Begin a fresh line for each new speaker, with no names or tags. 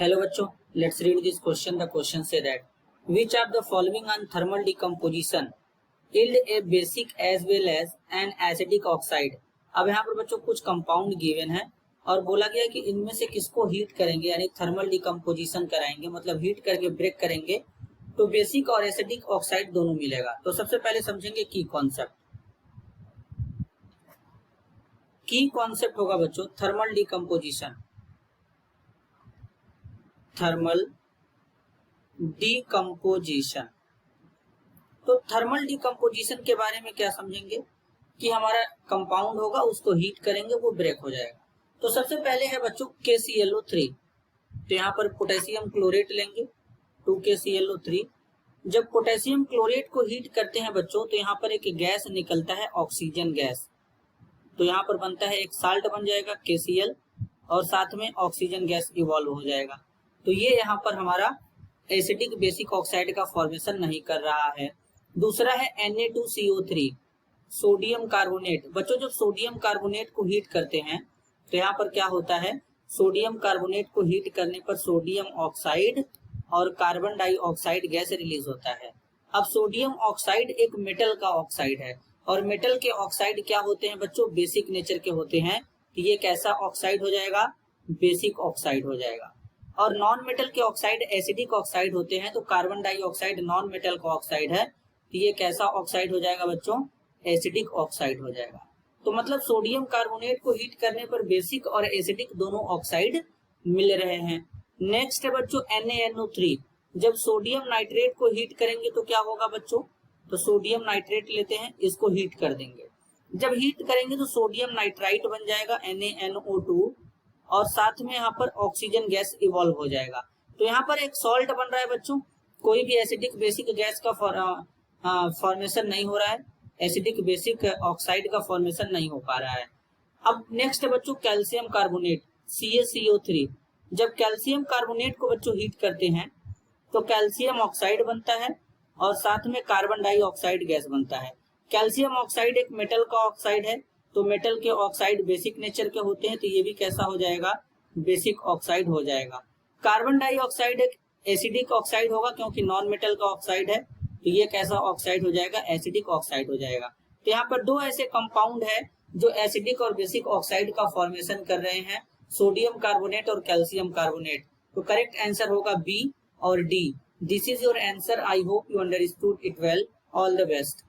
Hello बच्चों, let's read this question. The question say that which of the following on thermal decomposition yield a basic as well as an acidic oxide। अब यहाँ पर बच्चों कुछ compound given है और बोला गया कि इनमें से किसको हीट करेंगे यानी थर्मल डिकम्पोजिशन कराएंगे, मतलब हीट करके ब्रेक करेंगे तो बेसिक और एसिडिक ऑक्साइड दोनों मिलेगा। तो सबसे पहले समझेंगे की कॉन्सेप्ट। की कॉन्सेप्ट होगा बच्चों थर्मल डिकम्पोजिशन। थर्मल डिकम्पोजिशन, तो थर्मल डिकम्पोजिशन के बारे में क्या समझेंगे कि हमारा कंपाउंड होगा उसको हीट करेंगे वो ब्रेक हो जाएगा। तो सबसे पहले है बच्चों KClO3। तो यहाँ पर पोटेशियम क्लोरेट लेंगे 2KClO3। जब पोटेशियम क्लोरेट को हीट करते हैं बच्चों तो यहाँ पर एक गैस निकलता है ऑक्सीजन गैस। तो यहाँ पर बनता है एक साल्ट बन जाएगा KCl और साथ में ऑक्सीजन गैस इवॉल्व हो जाएगा। तो ये यहाँ पर हमारा एसिडिक बेसिक ऑक्साइड का फॉर्मेशन नहीं कर रहा है। दूसरा है Na2CO3 सोडियम कार्बोनेट। बच्चों जब सोडियम कार्बोनेट को हीट करते हैं तो यहाँ पर क्या होता है, सोडियम कार्बोनेट को हीट करने पर सोडियम ऑक्साइड और कार्बन डाइऑक्साइड गैस रिलीज होता है। अब सोडियम ऑक्साइड एक मेटल का ऑक्साइड है और मेटल के ऑक्साइड क्या होते हैं बच्चों, बेसिक नेचर के होते हैं। तो ये कैसा ऑक्साइड हो जाएगा, बेसिक ऑक्साइड हो जाएगा। और नॉन मेटल के ऑक्साइड एसिडिक ऑक्साइड होते हैं। तो कार्बन डाइऑक्साइड नॉन मेटल का ऑक्साइड है तो ये कैसा ऑक्साइड हो जाएगा बच्चों, एसिडिक ऑक्साइड हो जाएगा। तो मतलब सोडियम कार्बोनेट को हीट करने पर बेसिक और एसिडिक दोनों ऑक्साइड मिल रहे हैं। नेक्स्ट है बच्चों NaNO3। जब सोडियम नाइट्रेट को हीट करेंगे तो क्या होगा बच्चों, तो सोडियम नाइट्रेट लेते हैं, इसको हीट कर देंगे। जब हीट करेंगे तो सोडियम नाइट्राइट बन जाएगा NaNO2 और साथ में यहाँ पर ऑक्सीजन गैस इवॉल्व हो जाएगा। तो यहाँ पर एक सॉल्ट बन रहा है बच्चों, कोई भी एसिडिक बेसिक गैस का फॉर्मेशन नहीं हो रहा है, एसिडिक बेसिक ऑक्साइड का फॉर्मेशन नहीं हो पा रहा है। अब नेक्स्ट है बच्चों कैल्शियम कार्बोनेट CaCO3। जब कैल्शियम कार्बोनेट को बच्चों हीट करते हैं तो कैल्शियम ऑक्साइड बनता है और साथ में कार्बन डाइऑक्साइड गैस बनता है। कैल्शियम ऑक्साइड एक मेटल का ऑक्साइड है तो मेटल के ऑक्साइड बेसिक नेचर के होते हैं तो ये भी कैसा हो जाएगा, बेसिक ऑक्साइड हो जाएगा। कार्बन डाइऑक्साइड एक एसिडिक ऑक्साइड होगा क्योंकि नॉन मेटल का ऑक्साइड है तो ये कैसा ऑक्साइड हो जाएगा, एसिडिक ऑक्साइड हो जाएगा। तो यहाँ पर दो ऐसे कंपाउंड है जो एसिडिक और बेसिक ऑक्साइड का फॉर्मेशन कर रहे हैं, सोडियम कार्बोनेट और कैल्शियम कार्बोनेट। तो करेक्ट आंसर होगा बी और D. This is your answer. I hope you understood it well. All the best.